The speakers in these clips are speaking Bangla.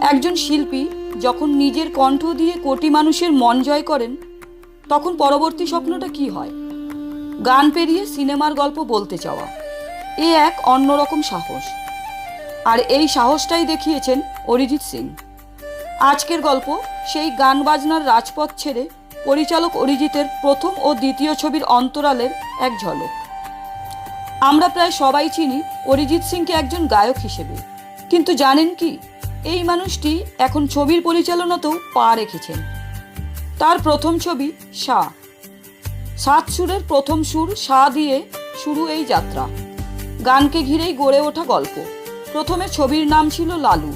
একজন শিল্পী যখন নিজের কণ্ঠ দিয়ে কোটি মানুষের মন জয় করেন, তখন পরবর্তী স্বপ্নটা কি হয়? গান পেরিয়ে সিনেমার গল্প বলতে চাওয়া। এ এক অন্যরকম সাহস, আর এই সাহসটাই দেখিয়েছেন অরিজিৎ সিং। আজকের গল্প সেই গান বাজনার রাজপথ ছেড়ে পরিচালক অরিজিতের প্রথম ও দ্বিতীয় ছবির অন্তরালের এক ঝলক। আমরা প্রায় সবাই চিনি অরিজিৎ সিংকে একজন গায়ক হিসেবে, কিন্তু জানেন কি, এই মানুষটি এখন ছবির পরিচালনাতেও পা রেখেছেন। তার প্রথম ছবি সা, 7 সুরের প্রথম সুর সা দিয়ে শুরু এই যাত্রা। গানকে ঘিরেই গড়ে ওঠা গল্প। প্রথমে ছবির নাম ছিল লালু,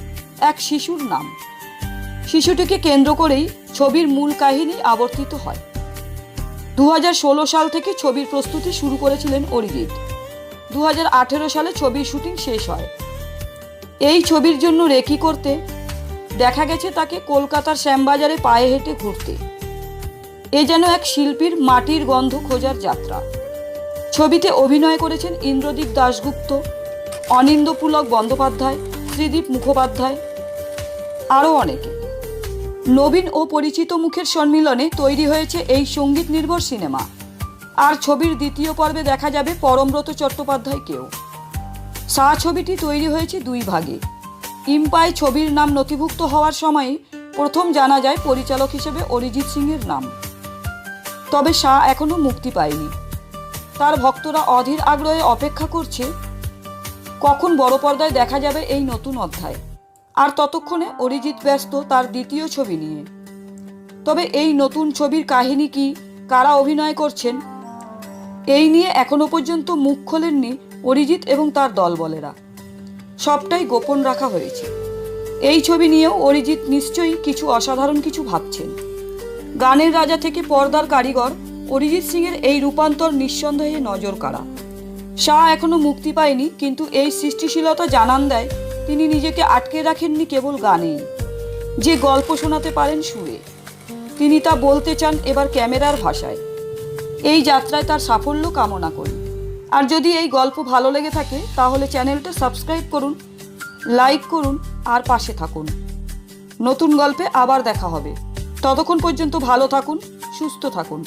এক শিশুর নাম। শিশুটিকে কেন্দ্র করেই ছবির মূল কাহিনী আবর্তিত হয়। 2016 সাল থেকে ছবির প্রস্তুতি শুরু করেছিলেন অরিজিৎ। 2018 সালে ছবির শুটিং শেষ হয়। এই ছবির জন্য রেকি করতে দেখা গেছে তাকে কলকাতার শ্যামবাজারে পায়ে হেঁটে ঘুরতে। এ যেন এক শিল্পীর মাটির গন্ধ খোঁজার যাত্রা। ছবিতে অভিনয় করেছেন ইন্দ্রদীপ দাশগুপ্ত, অনিন্দ্যপুলক বন্দ্যোপাধ্যায়, শ্রীদীপ মুখোপাধ্যায়, আরও অনেকে। নবীন ও পরিচিত মুখের সম্মিলনে তৈরি হয়েছে এই সঙ্গীত নির্ভর সিনেমা। আর ছবির দ্বিতীয় পর্বে দেখা যাবে পরমব্রত চট্টোপাধ্যায়কেও। সা ছবিটি তৈরি হয়েছে 2 ভাগে। ইম্পায় ছবির নাম নথিভুক্ত হওয়ার সময় প্রথম জানা যায় পরিচালক হিসেবে অরিজিৎ সিংয়ের নাম। তবে সা এখনও মুক্তি পায়নি। তার ভক্তরা অধীর আগ্রহে অপেক্ষা করছে কখন বড় পর্দায় দেখা যাবে এই নতুন অধ্যায়। আর ততক্ষণে অরিজিৎ ব্যস্ত তার দ্বিতীয় ছবি নিয়ে। তবে এই নতুন ছবির কাহিনী কি, কারা অভিনয় করছেন, এই নিয়ে এখনো পর্যন্ত মুখ খোলেননি অরিজিৎ এবং তার দলবলেরা। সবটাই গোপন রাখা হয়েছে। এই ছবি নিয়েও অরিজিৎ নিশ্চয়ই কিছু অসাধারণ কিছু ভাবছেন। গানের রাজা থেকে পর্দার কারিগর অরিজিৎ সিংয়ের এই রূপান্তর নিঃসন্দেহে নজর কাড়া। সা এখনো মুক্তি পায়নি, কিন্তু এই সৃষ্টিশীলতা জানান দেয় তিনি নিজেকে আটকে রাখেননি কেবল গানেই, যে গল্প শোনাতে পারেন সুরে। তিনি তা বলতে চান এবার ক্যামেরার ভাষায়। এই যাত্রায় তার সাফল্য কামনা করি। আর যদি এই গল্প ভালো লেগে থাকে তাহলে চ্যানেলটা সাবস্ক্রাইব করুন, লাইক করুন আর পাশে থাকুন। নতুন গল্পে আবার দেখা হবে। ততক্ষণ পর্যন্ত ভালো থাকুন, সুস্থ থাকুন।